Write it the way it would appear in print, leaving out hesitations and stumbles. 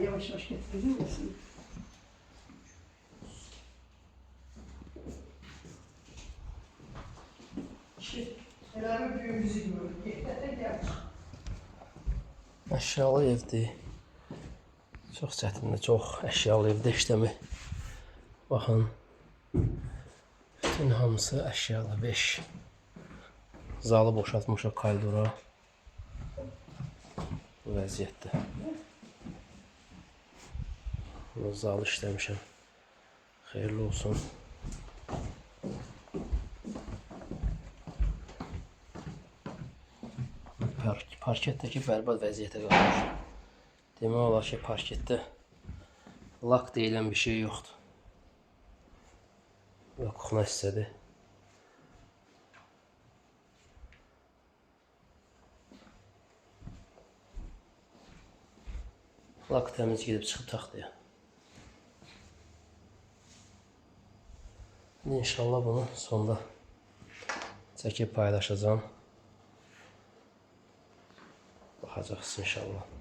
yavaş yavaş getireceğim misin? Helal bir bizi görüyor. Əşyalı evdir. Çox çətindir, çox əşyalı evdə işləmək. Baxın. Bütün hamısı əşyalı 5. Zalı boşaltmışıq koridora. Bu vəziyyətdə. Zalı işləmişəm. Xeyirli olsun. Parketdəki bərbad vəziyyətə qalmış. Demək olar ki, parketdə lak deyilən bir şey yoxdur. Və kuxna hissədir. Lak təmiz gedib çıxıb taxtaya. İnşallah bunu sonda çəkib paylaşacağım. Baxacaqsınız inşallah.